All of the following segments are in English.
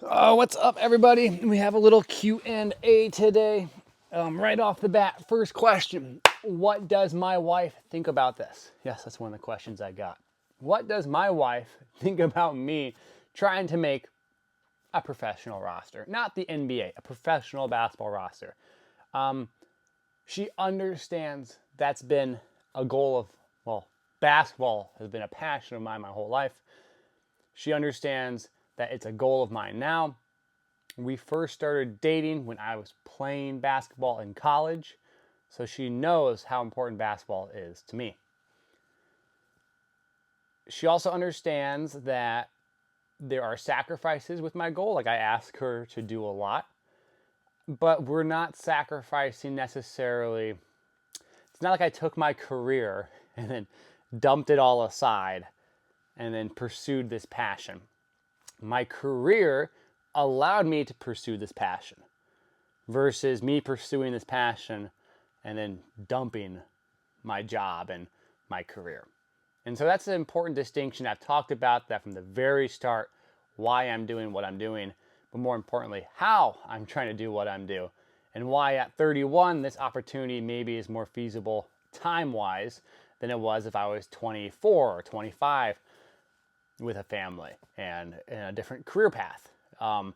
Oh, what's up, everybody? We have a little Q&A today. Right off the bat, first question. What does my wife think about this? Yes, that's one of the questions I got. What does my wife think about me trying to make a professional roster? Not the NBA, a professional basketball roster. She understands that's been a goal of, well, basketball has been a passion of mine my whole life. She understands that it's a goal of mine now. We first started dating when I was playing basketball in college, so she knows how important basketball is to me. She also understands that there are sacrifices with my goal. Like, I ask her to do a lot, but we're not sacrificing necessarily. It's not like I took my career and then dumped it all aside and then pursued this passion. My career allowed me to pursue this passion versus me pursuing this passion and then dumping my job and my career. And so that's an important distinction. I've talked about that from the very start, why I'm doing what I'm doing, but more importantly, how I'm trying to do what I'm doing, and why at 31, this opportunity maybe is more feasible time-wise than it was if I was 24 or 25 with a family and in a different career path. On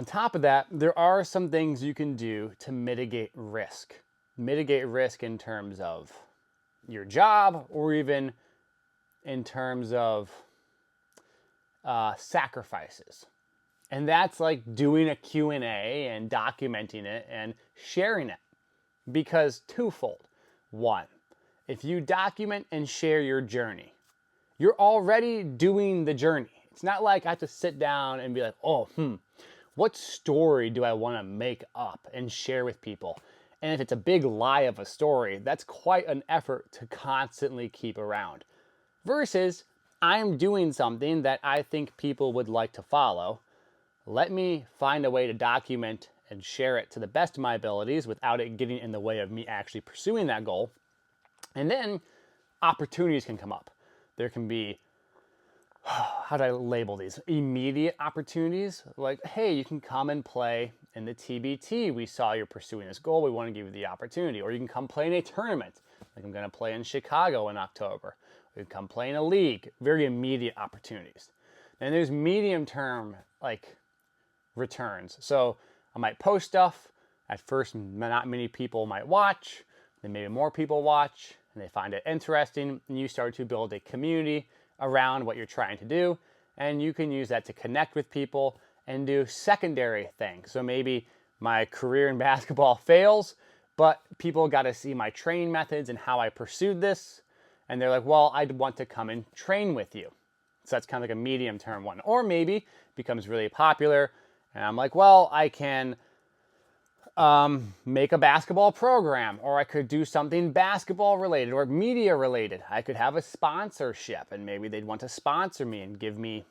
top of that, there are some things you can do to mitigate risk. Mitigate risk in terms of your job or even in terms of sacrifices. And that's like doing a Q&A and documenting it and sharing it. Because twofold. One, if you document and share your journey, you're already doing the journey. It's not like I have to sit down and be like, what story do I want to make up and share with people? And if it's a big lie of a story, that's quite an effort to constantly keep around. Versus, I'm doing something that I think people would like to follow. Let me find a way to document and share it to the best of my abilities without it getting in the way of me actually pursuing that goal. And then opportunities can come up. There can be, how do I label these? Immediate opportunities. Like, hey, you can come and play in the TBT. We saw you're pursuing this goal. We want to give you the opportunity. Or you can come play in a tournament. Like, I'm going to play in Chicago in October. Or you can come play in a league. Very immediate opportunities. And there's medium term, like, returns. So I might post stuff. At first, not many people might watch. Then maybe more people watch. And they find it interesting, and you start to build a community around what you're trying to do, and you can use that to connect with people and do secondary things. So maybe my career in basketball fails, but people got to see my training methods and how I pursued this, and they're like, well, I'd want to come and train with you. So that's kind of like a medium-term one. Or maybe becomes really popular, and I'm like, well, I can make a basketball program, or I could do something basketball related or media related. I could have a sponsorship, and maybe they'd want to sponsor me and give me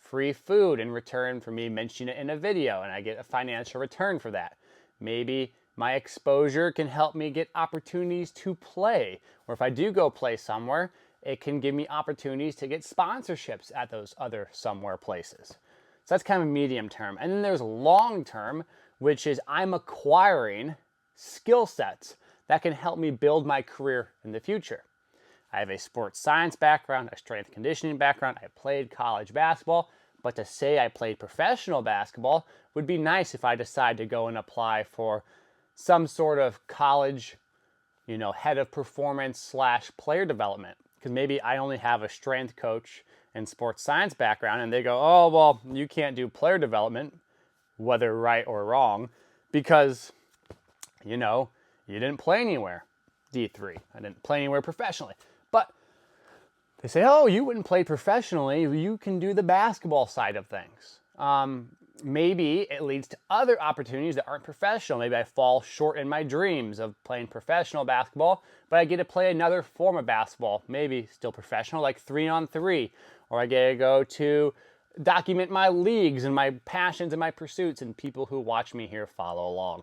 free food in return for me mentioning it in a video, and I get a financial return for that. Maybe my exposure can help me get opportunities to play, or if I do go play somewhere, it can give me opportunities to get sponsorships at those other somewhere places. So that's kind of medium term. And then there's long term, which is I'm acquiring skill sets that can help me build my career in the future. I have a sports science background, a strength conditioning background. I played college basketball, but to say I played professional basketball would be nice if I decide to go and apply for some sort of college, head of performance / player development. Because maybe I only have a strength coach and sports science background, and they go, oh, well, you can't do player development, whether right or wrong, because, you didn't play anywhere, D3. I didn't play anywhere professionally. But they say, oh, you wouldn't play professionally. You can do the basketball side of things. Maybe it leads to other opportunities that aren't professional. Maybe I fall short in my dreams of playing professional basketball, but I get to play another form of basketball, maybe still professional, like 3-on-3, or I get to go to document my leagues and my passions and my pursuits, and people who watch me here follow along.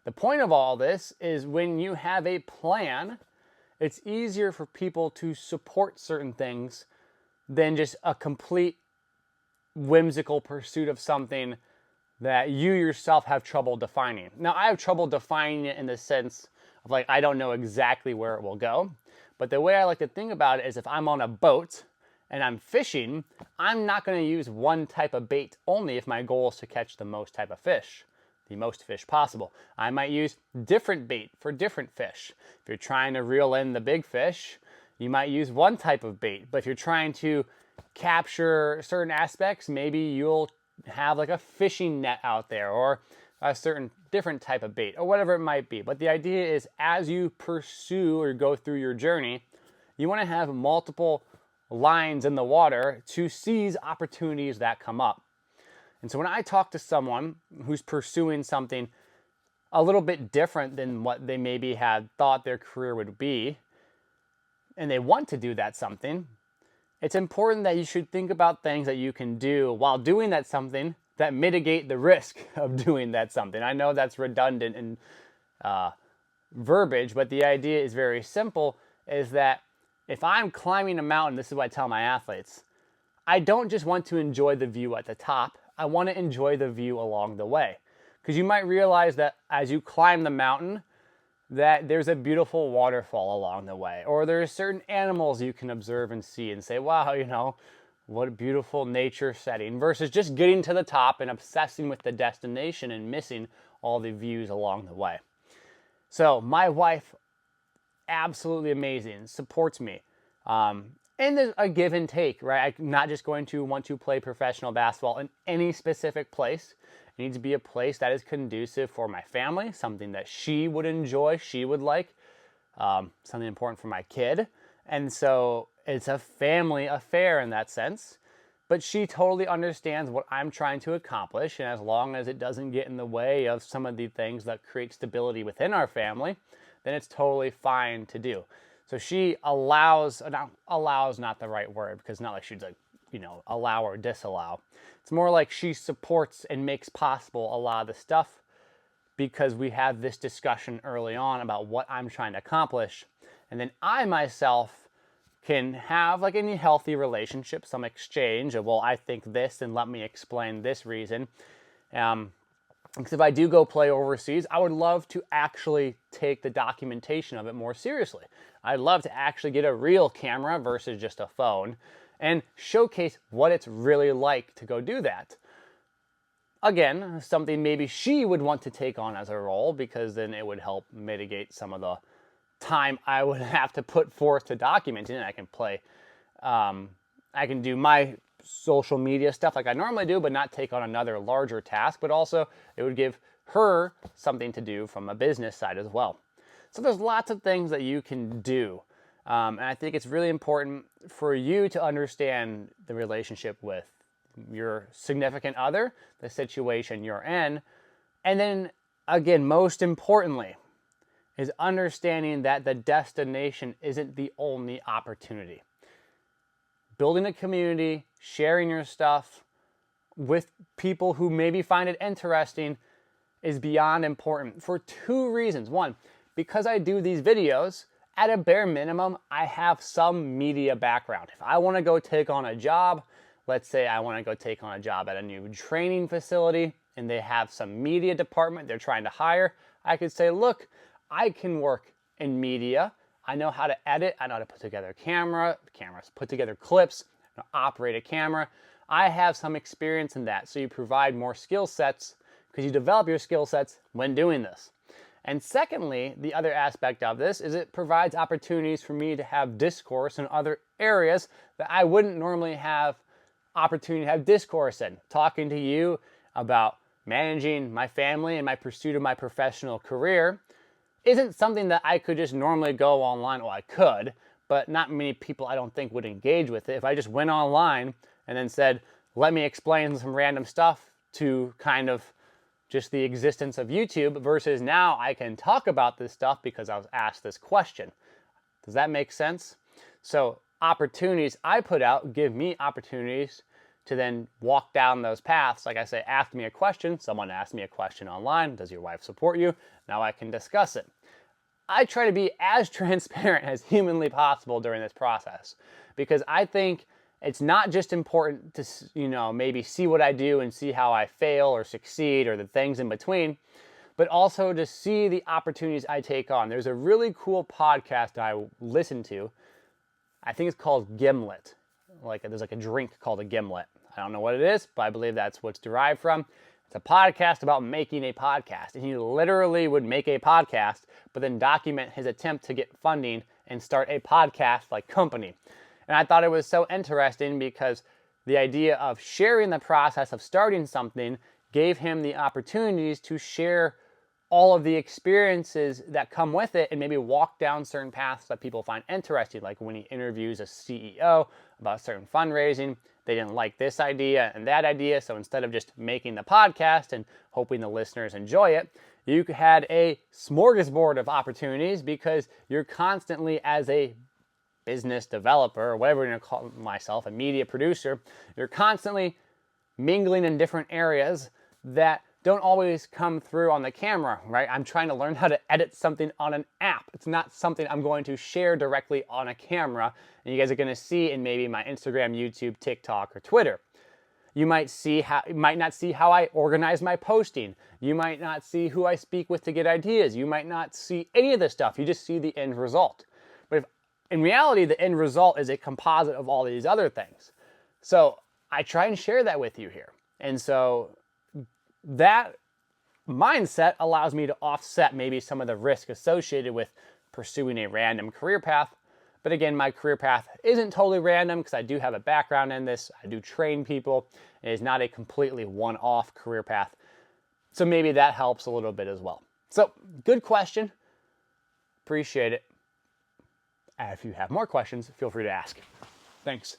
The point of all this is when you have a plan, it's easier for people to support certain things than just a complete whimsical pursuit of something that you yourself have trouble defining. Now, I have trouble defining it in the sense of like, I don't know exactly where it will go. But the way I like to think about it is if I'm on a boat and I'm fishing, I'm not going to use one type of bait only if my goal is to catch the most type of fish, the most fish possible. I might use different bait for different fish. If you're trying to reel in the big fish, you might use one type of bait. But if you're trying to capture certain aspects, maybe you'll have like a fishing net out there or a certain different type of bait or whatever it might be. But the idea is as you pursue or go through your journey, you want to have multiple lines in the water to seize opportunities that come up. And so when I talk to someone who's pursuing something a little bit different than what they maybe had thought their career would be, and they want to do that something, it's important that you should think about things that you can do while doing that something that mitigate the risk of doing that something. I know that's redundant in verbiage, but the idea is very simple, is that if I'm climbing a mountain, this is what I tell my athletes, I don't just want to enjoy the view at the top, I want to enjoy the view along the way. Because you might realize that as you climb the mountain, that there's a beautiful waterfall along the way, or there's certain animals you can observe and see and say, wow, you know, what a beautiful nature setting, versus just getting to the top and obsessing with the destination and missing all the views along the way. So my wife, absolutely amazing, supports me. And there's a give and take, right? I'm not just going to want to play professional basketball in any specific place. It needs to be a place that is conducive for my family, something that she would enjoy, she would like, something important for my kid. And so it's a family affair in that sense. But she totally understands what I'm trying to accomplish. And as long as it doesn't get in the way of some of the things that create stability within our family, then it's totally fine to do. So she allows not the right word, because it's not like she's like, you know, allow or disallow. It's more like she supports and makes possible a lot of the stuff because we have this discussion early on about what I'm trying to accomplish. And then I myself can have like any healthy relationship, some exchange of, well, I think this and let me explain this reason. Because if I do go play overseas, I would love to actually take the documentation of it more seriously. I'd love to actually get a real camera versus just a phone and showcase what it's really like to go do that. Again, something maybe she would want to take on as a role, because then it would help mitigate some of the time I would have to put forth to document it. And I can play, I can do my social media stuff like I normally do, but not take on another larger task. But also it would give her something to do from a business side as well. So there's lots of things that you can do. And I think it's really important for you to understand the relationship with your significant other, the situation you're in. And then again, most importantly, is understanding that the destination isn't the only opportunity. Building a community, sharing your stuff with people who maybe find it interesting is beyond important for two reasons. One, because I do these videos, at a bare minimum, I have some media background. If I want to go take on a job, let's say I want to go take on a job at a new training facility and they have some media department they're trying to hire, I could say, look, I can work in media. I know how to edit. I know how to put together cameras, put together clips, operate a camera. I have some experience in that. So you provide more skill sets because you develop your skill sets when doing this. And secondly, the other aspect of this is it provides opportunities for me to have discourse in other areas that I wouldn't normally have opportunity to have discourse in. Talking to you about managing my family and my pursuit of my professional career isn't something that I could just normally go online. Well, I could, but not many people I don't think would engage with it. If I just went online and then said, let me explain some random stuff to kind of just the existence of YouTube, versus now I can talk about this stuff because I was asked this question. Does that make sense? So opportunities I put out give me opportunities to then walk down those paths. Like I say, ask me a question. Someone asked me a question online. Does your wife support you? Now I can discuss it. I try to be as transparent as humanly possible during this process, because I think it's not just important to, maybe see what I do and see how I fail or succeed or the things in between, but also to see the opportunities I take on. There's a really cool podcast I listen to. I think it's called Gimlet. There's a drink called a gimlet. I don't know what it is, but I believe that's what's derived from. It's a podcast about making a podcast. And he literally would make a podcast, but then document his attempt to get funding and start a podcast company. And I thought it was so interesting because the idea of sharing the process of starting something gave him the opportunities to share all of the experiences that come with it and maybe walk down certain paths that people find interesting. Like when he interviews a CEO about certain fundraising, they didn't like this idea and that idea. So instead of just making the podcast and hoping the listeners enjoy it, you had a smorgasbord of opportunities because you're constantly, as a business developer or whatever you're going to call myself, a media producer, you're constantly mingling in different areas that don't always come through on the camera, right? I'm trying to learn how to edit something on an app. It's not something I'm going to share directly on a camera, and you guys are going to see in maybe my Instagram, YouTube, TikTok, or Twitter. You might not see how I organize my posting. You might not see who I speak with to get ideas. You might not see any of this stuff. You just see the end result. But in reality, the end result is a composite of all these other things. So I try and share that with you here. And so that mindset allows me to offset maybe some of the risk associated with pursuing a random career path. But again, my career path isn't totally random because I do have a background in this. I do train people. It is not a completely one-off career path. So maybe that helps a little bit as well. So good question. Appreciate it. If you have more questions, feel free to ask. Thanks.